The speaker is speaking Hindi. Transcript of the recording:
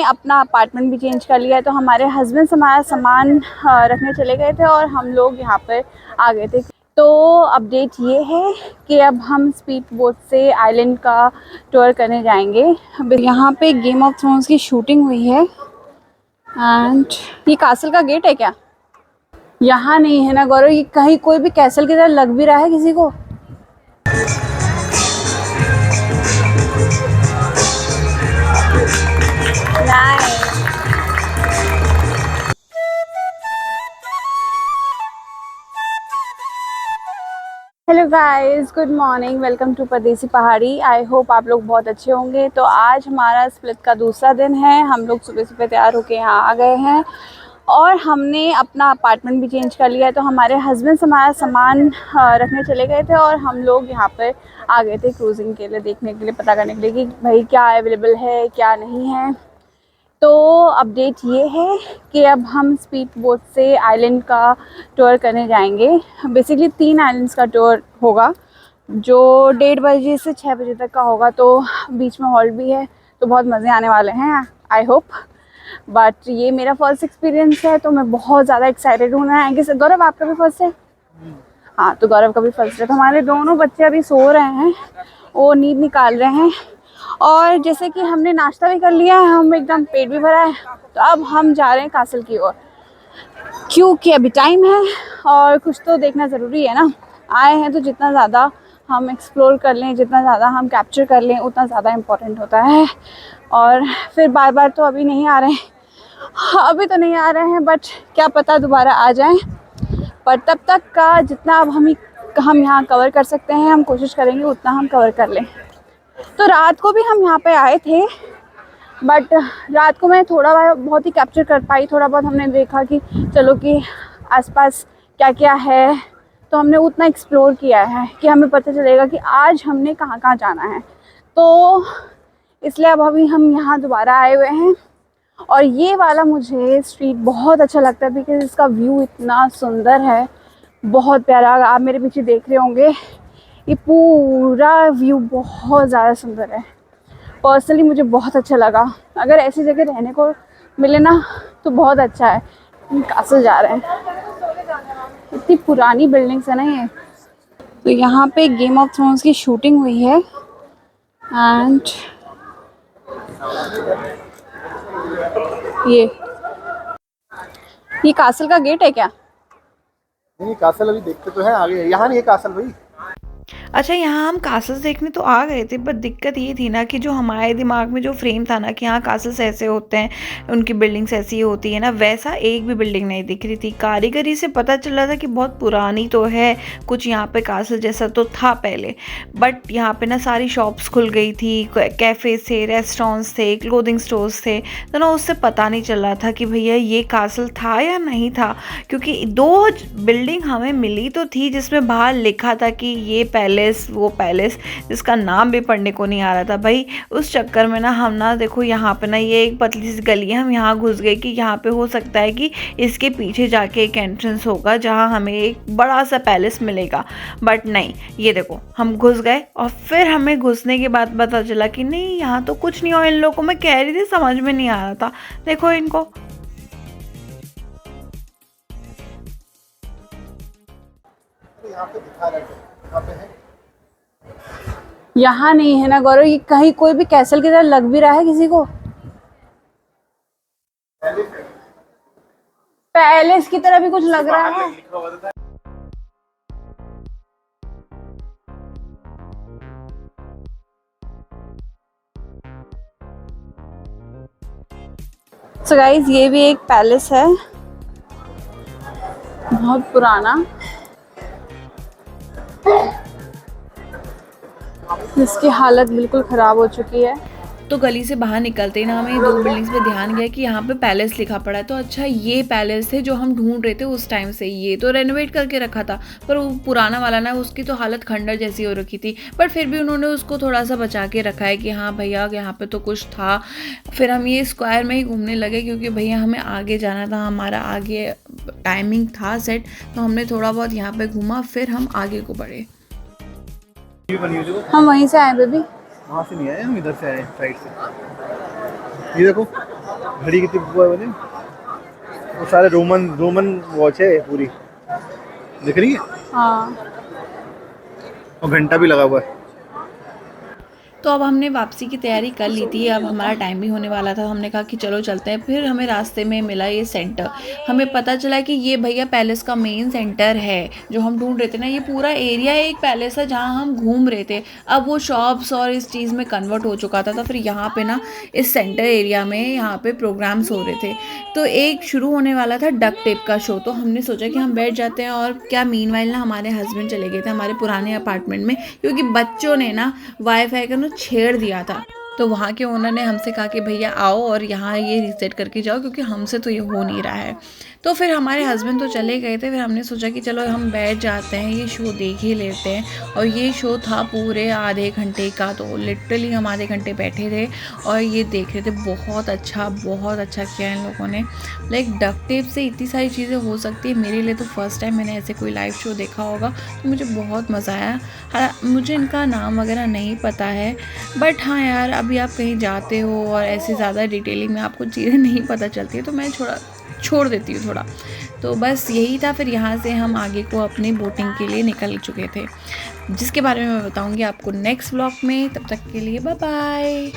अपना अपार्टमेंट भी चेंज कर लिया है, तो हमारे हस्बैंड हमारा सामान रखने चले गए थे और हम लोग यहाँ पर आ गए थे। तो अपडेट ये है कि अब हम स्पीड बोट से आइलैंड का टूर करने जाएंगे। यहाँ पे गेम ऑफ थ्रोन्स की शूटिंग हुई है। एंड ये कासल का गेट है क्या? यहाँ नहीं है ना गौरव, ये कहीं कोई भी कैसल की तरह लग भी रहा है किसी को। Hello guys, good morning, welcome to Pardesi Pahadi. I hope आप लोग बहुत अच्छे होंगे। तो आज हमारा स्प्लिट का दूसरा दिन है। हम लोग सुबह सुबह तैयार होके यहाँ आ गए हैं और हमने अपना अपार्टमेंट भी चेंज कर लिया है। तो हमारे हस्बैंड हमारा सामान रखने चले गए थे और हम लोग यहाँ पर आ गए थे क्रूजिंग के लिए, देखने के लिए, पता करने के लिए कि भाई क्या अवेलेबल है क्या नहीं है। तो अपडेट ये है कि अब हम स्पीड बोट से आइलैंड का टूर करने जाएंगे। बेसिकली 3 आइलैंड्स का टूर होगा जो 1:30 बजे से 6 बजे तक का होगा। तो बीच में हॉल्ट भी है, तो बहुत मज़े आने वाले हैं आई होप। बट ये मेरा फर्स्ट एक्सपीरियंस है तो मैं बहुत ज़्यादा एक्साइटेड हूँ ना। आएंगे गौरव, आपका भी फर्स्ट है? हाँ, तो गौरव का भी फर्स्ट है। तो हमारे दोनों बच्चे अभी सो रहे हैं, वो नींद निकाल रहे हैं। और जैसे कि हमने नाश्ता भी कर लिया है, हम एकदम पेट भी भरा है, तो अब हम जा रहे हैं कासल की ओर, क्योंकि अभी टाइम है और कुछ तो देखना ज़रूरी है ना। आए हैं तो जितना ज़्यादा हम एक्सप्लोर कर लें, जितना ज़्यादा हम कैप्चर कर लें, उतना ज़्यादा इम्पोर्टेंट होता है। और फिर बार बार तो अभी नहीं आ रहे हैं, अभी तो नहीं आ रहे हैं, बट क्या पता दोबारा आ जाएं। पर तब तक का जितना अब हम यहाँ कवर कर सकते हैं, हम कोशिश करेंगे उतना हम कवर कर लें। तो रात को भी हम यहाँ पे आए थे, बट रात को मैं थोड़ा बहुत ही कैप्चर कर पाई। थोड़ा बहुत हमने देखा कि चलो कि आसपास क्या क्या है, तो हमने उतना एक्सप्लोर किया है कि हमें पता चलेगा कि आज हमने कहाँ कहाँ जाना है। तो इसलिए अब अभी हम यहाँ दोबारा आए हुए हैं। और ये वाला मुझे स्ट्रीट बहुत अच्छा लगता है बिकॉज इसका व्यू इतना सुंदर है, बहुत प्यारा। आप मेरे पीछे देख रहे होंगे, ये पूरा व्यू बहुत ज़्यादा सुंदर है। पर्सनली मुझे बहुत अच्छा लगा। अगर ऐसी जगह रहने को मिले ना तो बहुत अच्छा है। हम कासल जा रहे हैं, इतनी पुरानी बिल्डिंग्स है ना ये। तो यहाँ पे गेम ऑफ थ्रोन्स की शूटिंग हुई है। एंड ये कासल का गेट है क्या? नहीं, कासल अभी देखते तो है आगे, यहाँ नहीं है कासल भाई। अच्छा, यहाँ हम कासल्स देखने तो आ गए थे, पर दिक्कत ये थी ना कि जो हमारे दिमाग में जो फ्रेम था ना कि हाँ कासल्स ऐसे होते हैं, उनकी बिल्डिंग्स ऐसी होती है ना, वैसा एक भी बिल्डिंग नहीं दिख रही थी। कारीगरी से पता चल रहा था कि बहुत पुरानी तो है, कुछ यहाँ पे कासल जैसा तो था पहले, बट यहाँ पे ना सारी शॉप्स खुल गई थी, कैफ़े थे, रेस्टोरेंट्स थे, क्लोथिंग स्टोर्स थे। तो ना उससे पता नहीं चल रहा था कि भैया ये कासल था या नहीं था, क्योंकि 2 बिल्डिंग हमें मिली तो थी जिसमें बाहर लिखा था कि ये पैलेस वो पैलेस, जिसका नाम भी पढ़ने को नहीं आ रहा था भाई। उस चक्कर में ना हम ना देखो यहाँ पे ना ये एक पतली सी गली है, हम यहाँ घुस गए कि यहाँ पे हो सकता है कि इसके पीछे जाके एक एंट्रेंस होगा जहाँ हमें एक बड़ा सा पैलेस मिलेगा। बट नहीं, ये देखो हम घुस गए और फिर हमें घुसने के बाद पता चला कि नहीं यहाँ तो कुछ नहीं। और इन लोगों को मैं कह रही थी, समझ में नहीं आ रहा था। देखो इनको यहाँ पे दिखा रहे थे, यहाँ पे है। यहाँ नहीं है ना गौरव, ये कहीं कोई भी कैसल की तरह लग भी रहा है किसी को। पैलेस की तरह भी कुछ लग रहा है। सो गाइस, ये भी एक पैलेस है, बहुत पुराना, जिसकी हालत बिल्कुल ख़राब हो चुकी है। तो गली से बाहर निकलते ही ना हमें 2 बिल्डिंग्स पे ध्यान गया कि यहाँ पे पैलेस लिखा पड़ा है। तो अच्छा, ये पैलेस थे जो हम ढूंढ रहे थे उस टाइम से। ये तो रेनोवेट करके रखा था, पर वो पुराना वाला ना, उसकी तो हालत खंडर जैसी हो रखी थी, पर फिर भी उन्होंने उसको थोड़ा सा बचा के रखा है कि हाँ भैया यहाँ पे तो कुछ था। फिर हम ये स्क्वायर में ही घूमने लगे क्योंकि भैया हमें आगे जाना था, हमारा आगे टाइमिंग था सेट। तो हमने थोड़ा बहुत यहाँ पर घूमा, फिर हम आगे को बढ़े। हम वहीं से आए बेबी, वहाँ से नहीं आए, हम इधर से आए साइड से। ये देखो घड़ी कितनी वो है बनी? वो सारे रोमन रोमन वॉच है पूरी, दिख रही है, हाँ। और घंटा भी लगा हुआ है। तो अब हमने वापसी की तैयारी कर ली थी, अब हमारा टाइम भी होने वाला था, हमने कहा कि चलो चलते हैं। फिर हमें रास्ते में मिला ये सेंटर, हमें पता चला कि ये भैया पैलेस का मेन सेंटर है जो हम ढूंढ रहे थे ना। ये पूरा एरिया एक पैलेस है जहाँ हम घूम रहे थे, अब वो शॉप्स और इस चीज़ में कन्वर्ट हो चुका था। तो फिर यहाँ पे ना इस सेंटर एरिया में यहाँ पे प्रोग्राम्स हो रहे थे, तो एक शुरू होने वाला था डक टेप का शो। तो हमने सोचा कि हम बैठ जाते हैं, और क्या मीनवाइल ना हमारे हस्बैंड चले गए थे हमारे पुराने अपार्टमेंट में, क्योंकि बच्चों ने ना वाईफाई का ना छेड़ दिया था। तो वहाँ के ओनर ने हमसे कहा कि भैया आओ और यहाँ ये रीसेट करके जाओ, क्योंकि हमसे तो ये हो नहीं रहा है। तो फिर हमारे हस्बैंड तो चले गए थे, फिर हमने सोचा कि चलो हम बैठ जाते हैं, ये शो देख ही लेते हैं। और ये शो था पूरे आधे घंटे का, तो लिटरली हम आधे घंटे बैठे थे और ये देख रहे थे। बहुत अच्छा किया इन लोगों ने। लाइक डक टेप से इतनी सारी चीज़ें हो सकती है, मेरे लिए तो फर्स्ट टाइम मैंने ऐसे कोई लाइव शो देखा होगा, तो मुझे बहुत मज़ा आया। हाँ, मुझे इनका नाम वगैरह नहीं पता है, बट हाँ यार, अभी आप कहीं जाते हो और ऐसे ज़्यादा डिटेलिंग में आपको चीज़ें नहीं पता चलती है, तो मैं छोड़ देती हूँ थोड़ा। तो बस यही था। फिर यहाँ से हम आगे को अपनी बोटिंग के लिए निकल चुके थे, जिसके बारे में मैं बताऊँगी आपको नेक्स्ट व्लॉग में। तब तक के लिए बाय बाय।